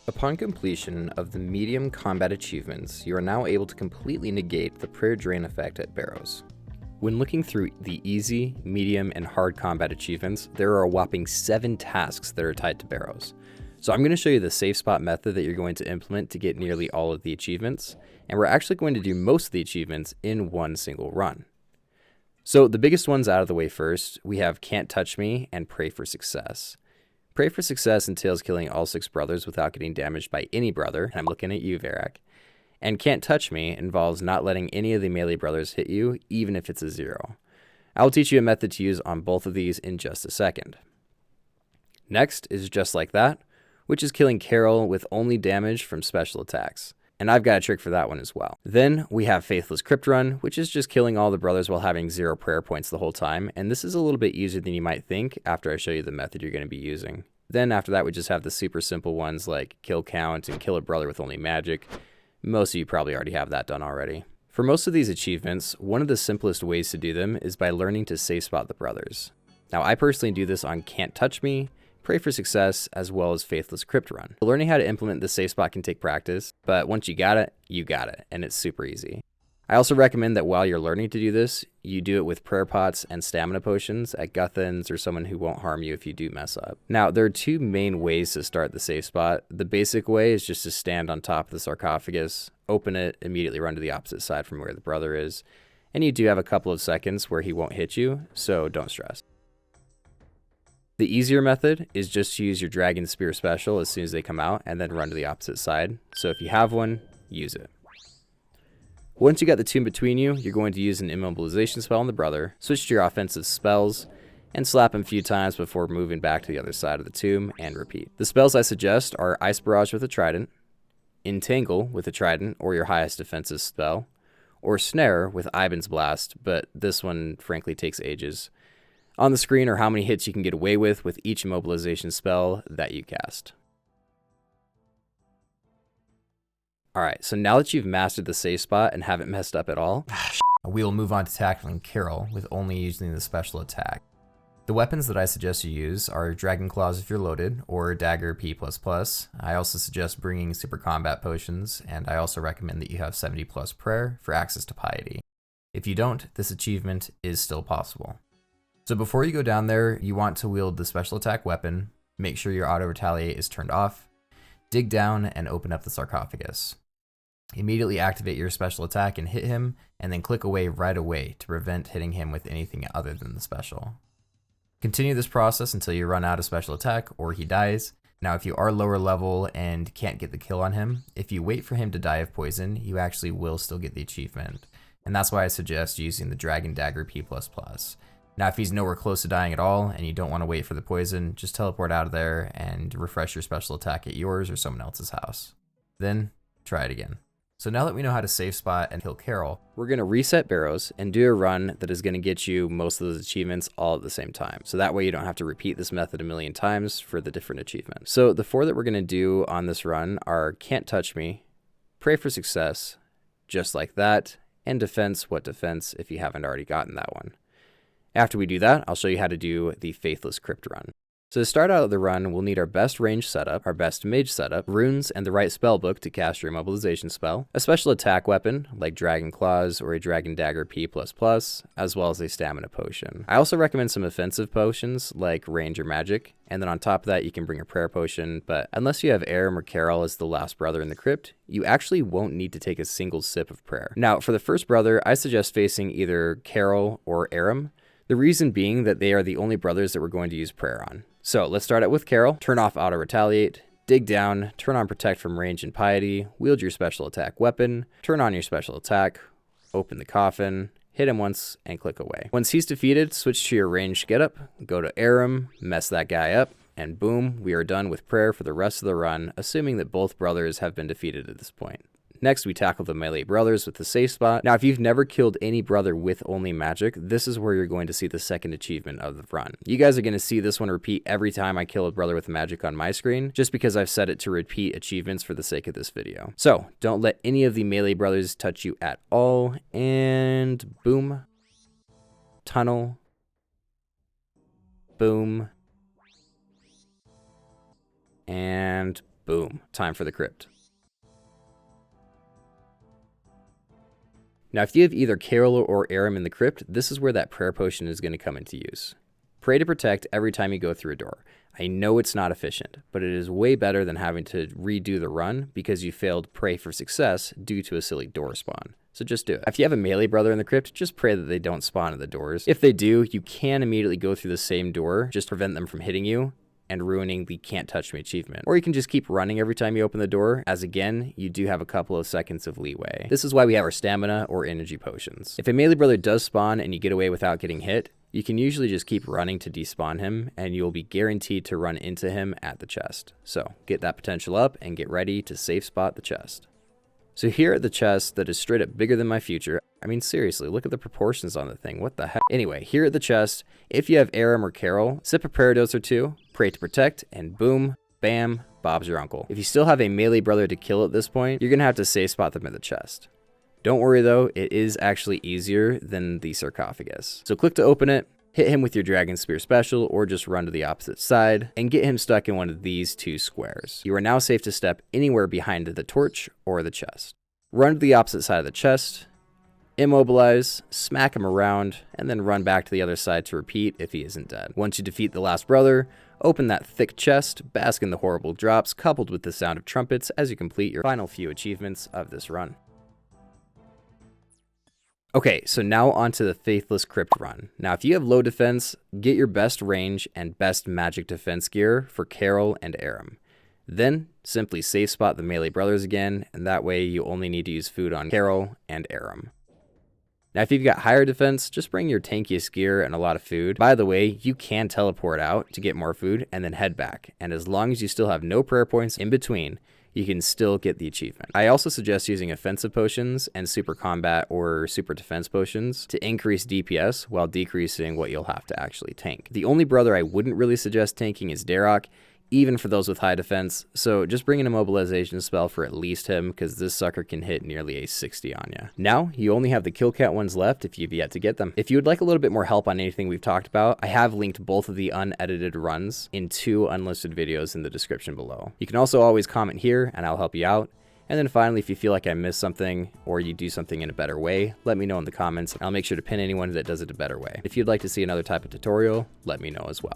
Upon completion of the medium combat achievements, you are now able to completely negate the prayer drain effect at Barrows. When looking through the easy, medium, and hard combat achievements, there are a whopping 7 tasks that are tied to Barrows. So I'm going to show you the safe spot method that you're going to implement to get nearly all of the achievements, and we're actually going to do most of the achievements in one single run. So the biggest ones out of the way first, we have Can't Touch Me and Pray for Success. Pray for Success entails killing all 6 brothers without getting damaged by any brother, and I'm looking at you, Varak. And Can't Touch Me involves not letting any of the melee brothers hit you, even if it's a 0. I will teach you a method to use on both of these in just a second. Next is Just Like That, which is killing Carol with only damage from special attacks. And I've got a trick for that one as well. Then we have Faithless Crypt Run, which is just killing all the brothers while having 0 prayer points the whole time. And this is a little bit easier than you might think after I show you the method you're going to be using. Then after that, we just have the super simple ones like Kill Count and Kill a Brother with Only Magic. Most of you probably already have that done already. For most of these achievements, one of the simplest ways to do them is by learning to safe spot the brothers. Now, I personally do this on Can't Touch Me, Pray for Success, as well as Faithless Crypt Run. Learning how to implement the safe spot can take practice, but once you got it, and it's super easy. I also recommend that while you're learning to do this, you do it with prayer pots and stamina potions at Guthans or someone who won't harm you if you do mess up. Now, there are 2 main ways to start the safe spot. The basic way is just to stand on top of the sarcophagus, open it, immediately run to the opposite side from where the brother is, and you do have a couple of seconds where he won't hit you, so don't stress. The easier method is just to use your Dragon Spear special as soon as they come out and then run to the opposite side. So if you have one, use it. Once you got the tomb between you, you're going to use an immobilization spell on the brother, switch to your offensive spells, and slap him a few times before moving back to the other side of the tomb and repeat. The spells I suggest are Ice Barrage with a Trident, Entangle with a Trident or your highest defensive spell, or Snare with Ivan's Blast, but this one frankly takes ages. On the screen are how many hits you can get away with each immobilization spell that you cast. Alright, so now that you've mastered the safe spot and haven't messed up at all, we will move on to tackling Carol with only using the special attack. The weapons that I suggest you use are Dragon Claws if you're loaded, or Dagger P++. I also suggest bringing Super Combat Potions, and I also recommend that you have 70 plus Prayer for access to Piety. If you don't, this achievement is still possible. So before you go down there, you want to wield the special attack weapon, make sure your auto retaliate is turned off, dig down and open up the sarcophagus. Immediately activate your special attack and hit him, and then click away right away to prevent hitting him with anything other than the special. Continue this process until you run out of special attack or he dies. Now if you are lower level and can't get the kill on him, if you wait for him to die of poison, you actually will still get the achievement. And that's why I suggest using the Dragon Dagger P++. Now, if he's nowhere close to dying at all and you don't want to wait for the poison, just teleport out of there and refresh your special attack at yours or someone else's house. Then, try it again. So now that we know how to safe spot and kill Carol, we're going to reset Barrows and do a run that is going to get you most of those achievements all at the same time. So that way you don't have to repeat this method a million times for the different achievements. So the 4 that we're going to do on this run are Can't Touch Me, Pray for Success, Just Like That, and Defense What Defense if you haven't already gotten that one. After we do that, I'll show you how to do the Faithless Crypt Run. So to start out the run, we'll need our best range setup, our best mage setup, runes, and the right spellbook to cast your immobilization spell, a special attack weapon like Dragon Claws or a Dragon Dagger P++, as well as a stamina potion. I also recommend some offensive potions like range or magic, and then on top of that you can bring a prayer potion, but unless you have Aram or Carol as the last brother in the crypt, you actually won't need to take a single sip of prayer. Now for the first brother, I suggest facing either Carol or Aram. The reason being that they are the only brothers that we're going to use prayer on. So let's start out with Carol. Turn off auto retaliate, dig down, turn on protect from range and piety, wield your special attack weapon, turn on your special attack, open the coffin, hit him once, and click away. Once he's defeated, switch to your ranged getup, go to Aram, mess that guy up, and boom, we are done with prayer for the rest of the run, assuming that both brothers have been defeated at this point. Next, we tackle the melee brothers with the safe spot. Now, if you've never killed any brother with only magic, this is where you're going to see the second achievement of the run. You guys are going to see this one repeat every time I kill a brother with magic on my screen, just because I've set it to repeat achievements for the sake of this video. So, don't let any of the melee brothers touch you at all, and boom, tunnel, boom, and Boom, time for the Crypt. Now, if you have either Carol or Aram in the Crypt, this is where that prayer potion is going to come into use. Pray to protect every time you go through a door. I know it's not efficient, but it is way better than having to redo the run because you failed pray for success due to a silly door spawn. So just do it. If you have a melee brother in the Crypt, just pray that they don't spawn in the doors. If they do, you can immediately go through the same door, just prevent them from hitting you and ruining the can't touch me achievement. Or you can just keep running every time you open the door, as again, you do have a couple of seconds of leeway. This is why we have our stamina or energy potions. If a melee brother does spawn and you get away without getting hit, you can usually just keep running to despawn him, and you'll be guaranteed to run into him at the chest. So get that potential up and get ready to safe spot the chest. So here at the chest that is straight up bigger than my future, I mean seriously, look at the proportions on the thing, what the heck? Anyway, here at the chest, if you have Aram or Carol, sip a prayer dose or two, pray to protect, and boom, bam, Bob's your uncle. If you still have a melee brother to kill at this point, you're gonna have to safe spot them at the chest. Don't worry though, it is actually easier than the sarcophagus. So click to open it, hit him with your Dragon Spear special, or just run to the opposite side, and get him stuck in one of these two squares. You are now safe to step anywhere behind the torch or the chest. Run to the opposite side of the chest, immobilize, smack him around, and then run back to the other side to repeat if he isn't dead. Once you defeat the last brother, open that thick chest, bask in the horrible drops coupled with the sound of trumpets as you complete your final few achievements of this run. Okay, so now onto the Faithless Crypt run. Now, if you have low defense, get your best range and best magic defense gear for Carol and Aram. Then, simply safe spot the melee brothers again, and that way you only need to use food on Carol and Aram. Now, if you've got higher defense, just bring your tankiest gear and a lot of food. By the way, you can teleport out to get more food and then head back. And as long as you still have no prayer points in between, you can still get the achievement. I also suggest using offensive potions and super combat or super defense potions to increase DPS while decreasing what you'll have to actually tank. The only brother I wouldn't really suggest tanking is Darok, even for those with high defense, so just bring in a mobilization spell for at least him, because this sucker can hit nearly a 60 on you. Now, you only have the kill count ones left if you've yet to get them. If you would like a little bit more help on anything we've talked about, I have linked both of the unedited runs in 2 unlisted videos in the description below. You can also always comment here, and I'll help you out. And then finally, if you feel like I missed something or you do something in a better way, let me know in the comments, and I'll make sure to pin anyone that does it a better way. If you'd like to see another type of tutorial, let me know as well.